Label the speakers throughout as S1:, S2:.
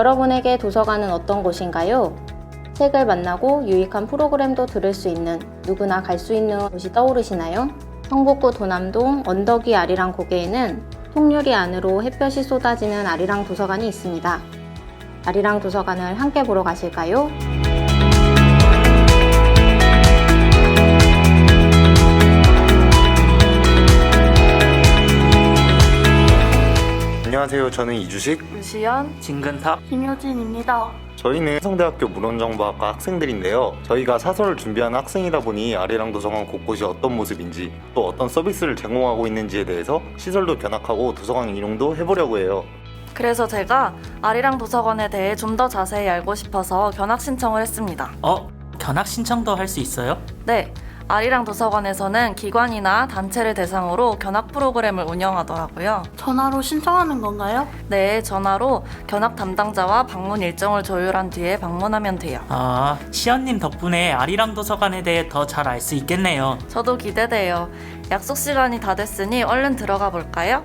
S1: 여러분에게 도서관은 어떤 곳인가요? 책을 만나고 유익한 프로그램도 들을 수 있는, 누구나 갈 수 있는 곳이 떠오르시나요? 성북구 도남동 언덕위 아리랑 고개에는 통유리 안으로 햇볕이 쏟아지는 아리랑 도서관이 있습니다. 아리랑 도서관을 함께 보러 가실까요?
S2: 안녕하세요. 저는 이주식,
S3: 유시연,
S4: 진근탑,
S3: 김효진입니다.
S2: 저희는 성대학교 문헌정보학과 학생들인데요. 저희가 사설을 준비하는 학생이다 보니 아리랑 도서관 곳곳이 어떤 모습인지, 또 어떤 서비스를 제공하고 있는지에 대해서 시설도 견학하고 도서관 이용도 해보려고 해요.
S3: 그래서 제가 아리랑 도서관에 대해 좀 더 자세히 알고 싶어서 견학 신청을 했습니다.
S4: 견학 신청도 할 수 있어요?
S3: 네, 아리랑 도서관에서는 기관이나 단체를 대상으로 견학 프로그램을 운영하더라고요.
S5: 전화로 신청하는 건가요?
S3: 네, 전화로 견학 담당자와 방문 일정을 조율한 뒤에 방문하면 돼요.
S4: 시연님 덕분에 아리랑 도서관에 대해 더 잘 알 수 있겠네요.
S3: 저도 기대돼요. 약속 시간이 다 됐으니 얼른 들어가 볼까요?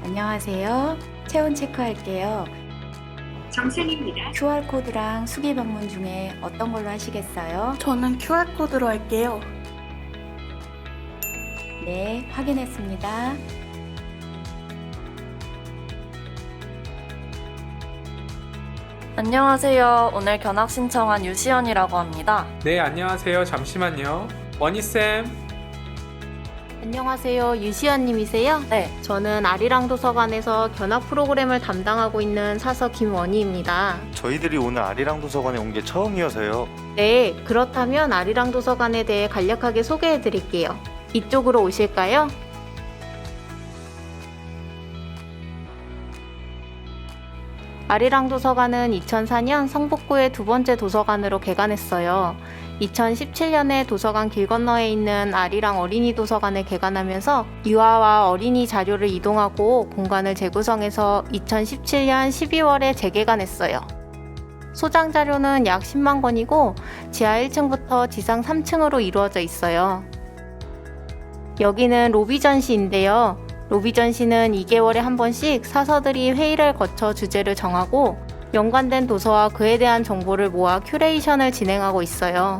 S6: 안녕하세요. 체온 체크할게요.
S7: 정승입니다.
S6: QR코드랑 수기 방문 중에 어떤 걸로 하시겠어요?
S5: 저는 QR코드로 할게요.
S6: 네, 확인했습니다.
S3: 안녕하세요. 오늘 견학 신청한 유시연이라고 합니다.
S8: 네, 안녕하세요. 잠시만요. 원희쌤.
S1: 안녕하세요. 유시연님이세요?
S3: 네,
S1: 저는 아리랑 도서관에서 견학 프로그램을 담당하고 있는 사서 김원희입니다.
S2: 저희들이 오늘 아리랑 도서관에 온 게 처음이어서요.
S1: 네, 그렇다면 아리랑 도서관에 대해 간략하게 소개해 드릴게요. 이쪽으로 오실까요? 아리랑 도서관은 2004년 성북구의 두 번째 도서관으로 개관했어요. 2017년에 도서관 길 건너에 있는 아리랑 어린이 도서관을 개관하면서 유아와 어린이 자료를 이동하고 공간을 재구성해서 2017년 12월에 재개관했어요. 소장 자료는 약 10만 권이고 지하 1층부터 지상 3층으로 이루어져 있어요. 여기는 로비 전시인데요. 로비 전시는 2개월에 한 번씩 사서들이 회의를 거쳐 주제를 정하고 연관된 도서와 그에 대한 정보를 모아 큐레이션을 진행하고 있어요.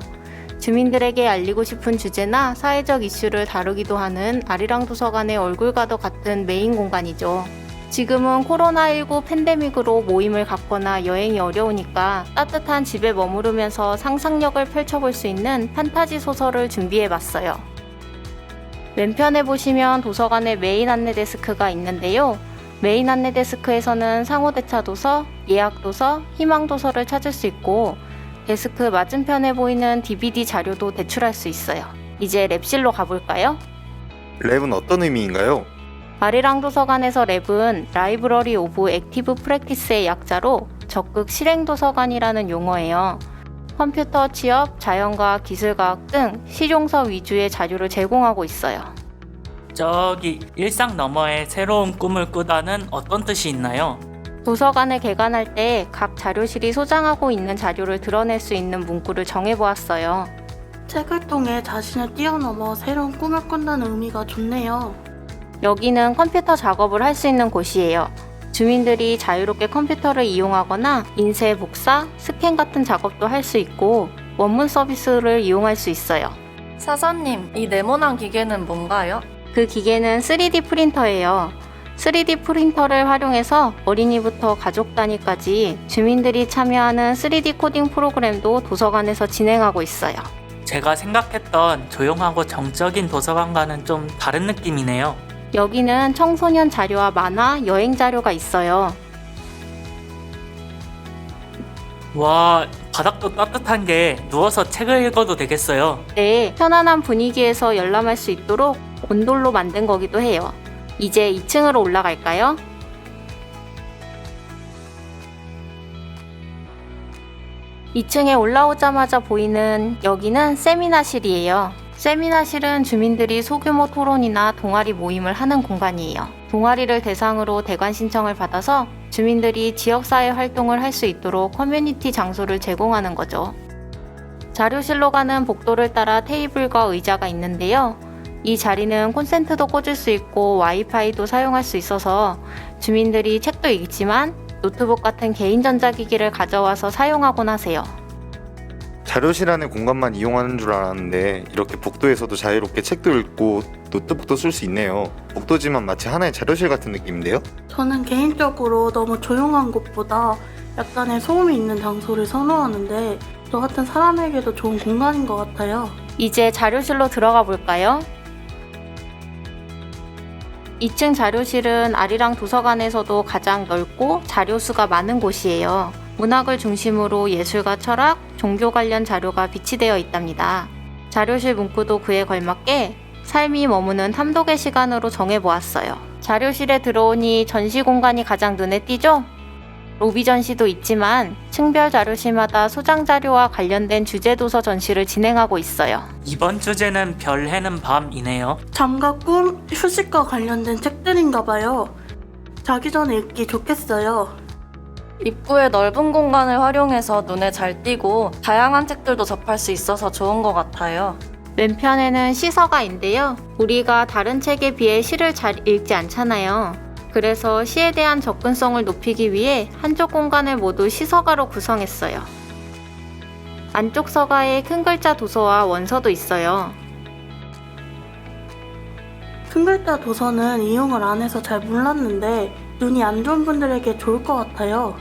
S1: 주민들에게 알리고 싶은 주제나 사회적 이슈를 다루기도 하는 아리랑 도서관의 얼굴과도 같은 메인 공간이죠. 지금은 코로나19 팬데믹으로 모임을 갖거나 여행이 어려우니까 따뜻한 집에 머무르면서 상상력을 펼쳐볼 수 있는 판타지 소설을 준비해봤어요. 왼편에 보시면 도서관의 메인 안내 데스크가 있는데요. 메인 안내 데스크에서는 상호대차 도서, 예약 도서, 희망 도서를 찾을 수 있고 데스크 맞은편에 보이는 DVD 자료도 대출할 수 있어요. 이제 랩실로 가볼까요?
S2: 랩은 어떤 의미인가요?
S1: 아리랑 도서관에서 랩은 라이브러리 오브 액티브 프랙티스의 약자로 적극 실행 도서관이라는 용어예요. 컴퓨터 취업, 자연과학, 기술과학 등 실용서 위주의 자료를 제공하고 있어요.
S4: 저기 일상 너머에 새로운 꿈을 꾸다는 어떤 뜻이 있나요?
S1: 도서관을 개관할 때 각 자료실이 소장하고 있는 자료를 드러낼 수 있는 문구를 정해보았어요.
S5: 책을 통해 자신을 뛰어넘어 새로운 꿈을 꾼다는 의미가 좋네요.
S1: 여기는 컴퓨터 작업을 할 수 있는 곳이에요. 주민들이 자유롭게 컴퓨터를 이용하거나 인쇄, 복사, 스캔 같은 작업도 할 수 있고 원문 서비스를 이용할 수 있어요.
S3: 사서님, 이 네모난 기계는 뭔가요?
S1: 그 기계는 3D 프린터예요. 3D 프린터를 활용해서 어린이부터 가족 단위까지 주민들이 참여하는 3D 코딩 프로그램도 도서관에서 진행하고 있어요.
S4: 제가 생각했던 조용하고 정적인 도서관과는 좀 다른 느낌이네요.
S1: 여기는 청소년 자료와 만화, 여행 자료가 있어요.
S4: 와, 바닥도 따뜻한 게 누워서 책을 읽어도 되겠어요.
S1: 네, 편안한 분위기에서 열람할 수 있도록 온돌로 만든 거기도 해요. 이제 2층으로 올라갈까요? 2층에 올라오자마자 보이는 여기는 세미나실이에요. 세미나실은 주민들이 소규모 토론이나 동아리 모임을 하는 공간이에요. 동아리를 대상으로 대관 신청을 받아서 주민들이 지역사회 활동을 할 수 있도록 커뮤니티 장소를 제공하는 거죠. 자료실로 가는 복도를 따라 테이블과 의자가 있는데요. 이 자리는 콘센트도 꽂을 수 있고 와이파이도 사용할 수 있어서 주민들이 책도 읽지만 노트북 같은 개인 전자기기를 가져와서 사용하곤 하세요.
S2: 자료실 안의 공간만 이용하는 줄 알았는데 이렇게 복도에서도 자유롭게 책도 읽고 노트북도 쓸 수 있네요. 복도지만 마치 하나의 자료실 같은 느낌인데요?
S5: 저는 개인적으로 너무 조용한 곳보다 약간의 소음이 있는 장소를 선호하는데 저 같은 사람에게도 좋은 공간인 것 같아요.
S1: 이제 자료실로 들어가 볼까요? 2층 자료실은 아리랑 도서관에서도 가장 넓고 자료수가 많은 곳이에요. 문학을 중심으로 예술과 철학, 종교 관련 자료가 비치되어 있답니다. 자료실 문구도 그에 걸맞게 삶이 머무는 탐독의 시간으로 정해보았어요. 자료실에 들어오니 전시 공간이 가장 눈에 띄죠? 로비 전시도 있지만 층별 자료실마다 소장 자료와 관련된 주제 도서 전시를 진행하고 있어요.
S4: 이번 주제는 별 해는 밤이네요.
S5: 잠과 꿈, 휴식과 관련된 책들인가 봐요. 자기 전에 읽기 좋겠어요.
S3: 입구의 넓은 공간을 활용해서 눈에 잘 띄고 다양한 책들도 접할 수 있어서 좋은 것 같아요.
S1: 왼편에는 시서가인데요. 우리가 다른 책에 비해 시를 잘 읽지 않잖아요. 그래서 시에 대한 접근성을 높이기 위해 한쪽 공간을 모두 시서가로 구성했어요. 안쪽 서가에 큰 글자 도서와 원서도 있어요.
S5: 큰 글자 도서는 이용을 안 해서 잘 몰랐는데 눈이 안 좋은 분들에게 좋을 것 같아요.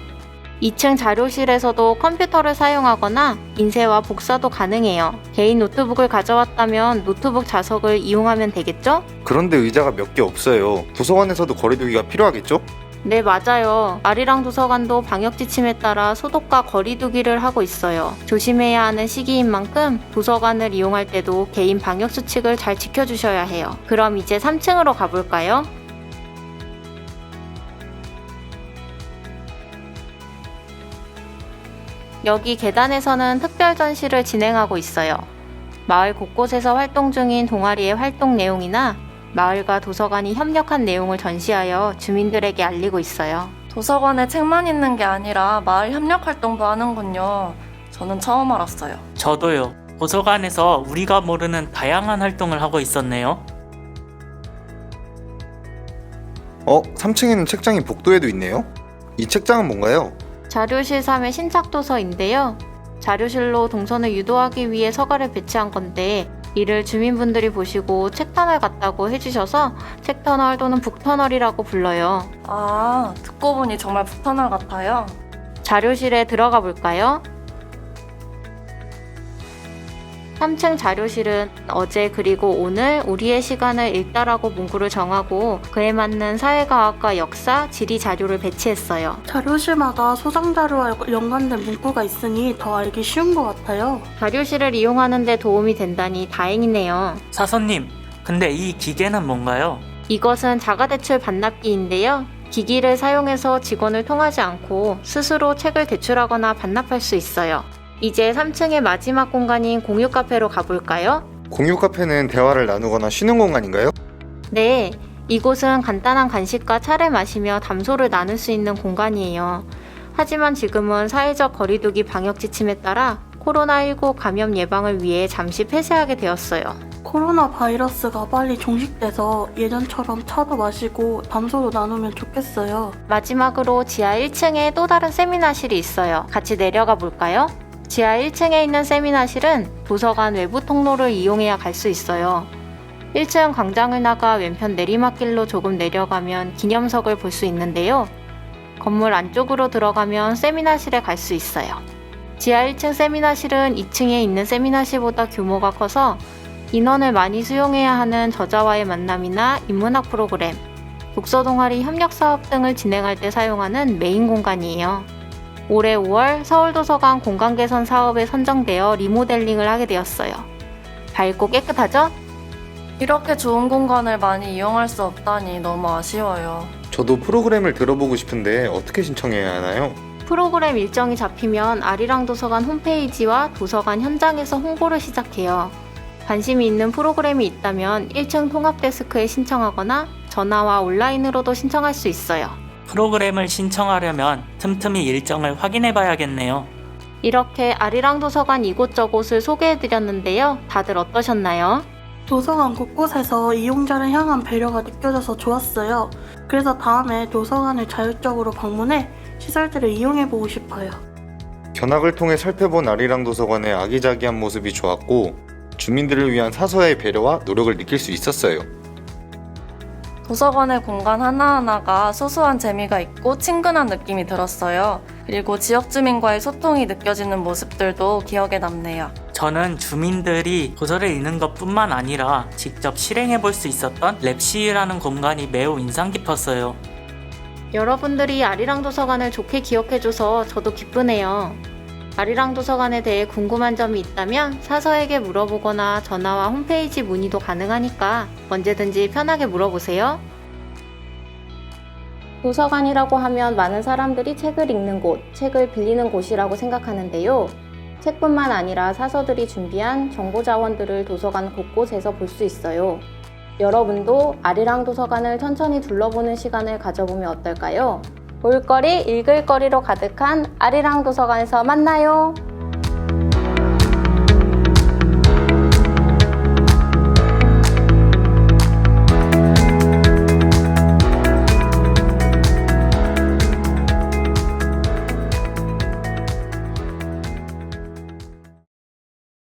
S1: 2층 자료실에서도 컴퓨터를 사용하거나 인쇄와 복사도 가능해요. 개인 노트북을 가져왔다면 노트북 자석을 이용하면 되겠죠?
S2: 그런데 의자가 몇 개 없어요. 도서관에서도 거리두기가 필요하겠죠?
S1: 네, 맞아요. 아리랑 도서관도 방역 지침에 따라 소독과 거리두기를 하고 있어요. 조심해야 하는 시기인 만큼 도서관을 이용할 때도 개인 방역 수칙을 잘 지켜주셔야 해요. 그럼 이제 3층으로 가볼까요? 여기 계단에서는 특별 전시를 진행하고 있어요. 마을 곳곳에서 활동 중인 동아리의 활동 내용이나 마을과 도서관이 협력한 내용을 전시하여 주민들에게 알리고 있어요.
S3: 도서관에 책만 있는 게 아니라 마을 협력 활동도 하는군요. 저는 처음 알았어요.
S4: 저도요. 도서관에서 우리가 모르는 다양한 활동을 하고 있었네요.
S2: 3층에는 책장이 복도에도 있네요? 이 책장은 뭔가요?
S1: 자료실 3의 신착도서인데요. 자료실로 동선을 유도하기 위해 서가를 배치한 건데 이를 주민분들이 보시고 책터널 같다고 해주셔서 책터널 또는 북터널이라고 불러요.
S3: 아, 듣고 보니 정말 북터널 같아요.
S1: 자료실에 들어가 볼까요? 3층 자료실은 어제 그리고 오늘 우리의 시간을 읽다라고 문구를 정하고 그에 맞는 사회과학과 역사, 지리 자료를 배치했어요.
S5: 자료실마다 소장 자료와 연관된 문구가 있으니 더 알기 쉬운 것 같아요.
S1: 자료실을 이용하는 데 도움이 된다니 다행이네요.
S4: 사서님, 근데 이 기계는 뭔가요?
S1: 이것은 자가대출 반납기인데요. 기기를 사용해서 직원을 통하지 않고 스스로 책을 대출하거나 반납할 수 있어요. 이제 3층의 마지막 공간인 공유 카페로 가볼까요?
S2: 공유 카페는 대화를 나누거나 쉬는 공간인가요?
S1: 네, 이곳은 간단한 간식과 차를 마시며 담소를 나눌 수 있는 공간이에요. 하지만 지금은 사회적 거리두기 방역 지침에 따라 코로나19 감염 예방을 위해 잠시 폐쇄하게 되었어요.
S5: 코로나 바이러스가 빨리 종식돼서 예전처럼 차도 마시고 담소도 나누면 좋겠어요.
S1: 마지막으로 지하 1층에 또 다른 세미나실이 있어요. 같이 내려가 볼까요? 지하 1층에 있는 세미나실은 도서관 외부 통로를 이용해야 갈 수 있어요. 1층 광장을 나가 왼편 내리막길로 조금 내려가면 기념석을 볼 수 있는데요. 건물 안쪽으로 들어가면 세미나실에 갈 수 있어요. 지하 1층 세미나실은 2층에 있는 세미나실보다 규모가 커서 인원을 많이 수용해야 하는 저자와의 만남이나 인문학 프로그램, 독서 동아리 협력 사업 등을 진행할 때 사용하는 메인 공간이에요. 올해 5월 서울도서관 공간 개선 사업에 선정되어 리모델링을 하게 되었어요. 밝고 깨끗하죠?
S3: 이렇게 좋은 공간을 많이 이용할 수 없다니 너무 아쉬워요.
S2: 저도 프로그램을 들어보고 싶은데 어떻게 신청해야 하나요?
S1: 프로그램 일정이 잡히면 아리랑 도서관 홈페이지와 도서관 현장에서 홍보를 시작해요. 관심이 있는 프로그램이 있다면 1층 통합데스크에 신청하거나 전화와 온라인으로도 신청할 수 있어요.
S4: 프로그램을 신청하려면 틈틈이 일정을 확인해 봐야겠네요.
S1: 이렇게 아리랑 도서관 이곳저곳을 소개해드렸는데요. 다들 어떠셨나요?
S5: 도서관 곳곳에서 이용자를 향한 배려가 느껴져서 좋았어요. 그래서 다음에 도서관을 자율적으로 방문해 시설들을 이용해보고 싶어요.
S2: 견학을 통해 살펴본 아리랑 도서관의 아기자기한 모습이 좋았고 주민들을 위한 사서의 배려와 노력을 느낄 수 있었어요.
S3: 도서관의 공간 하나하나가 소소한 재미가 있고 친근한 느낌이 들었어요. 그리고 지역 주민과의 소통이 느껴지는 모습들도 기억에 남네요.
S4: 저는 주민들이 도서를 읽는 것뿐만 아니라 직접 실행해 볼 수 있었던 랩시라는 공간이 매우 인상 깊었어요.
S1: 여러분들이 아리랑 도서관을 좋게 기억해줘서 저도 기쁘네요. 아리랑 도서관에 대해 궁금한 점이 있다면 사서에게 물어보거나 전화와 홈페이지 문의도 가능하니까 언제든지 편하게 물어보세요. 도서관이라고 하면 많은 사람들이 책을 읽는 곳, 책을 빌리는 곳이라고 생각하는데요. 책뿐만 아니라 사서들이 준비한 정보 자원들을 도서관 곳곳에서 볼 수 있어요. 여러분도 아리랑 도서관을 천천히 둘러보는 시간을 가져보면 어떨까요? 볼거리, 읽을거리로 가득한 아리랑 도서관에서 만나요.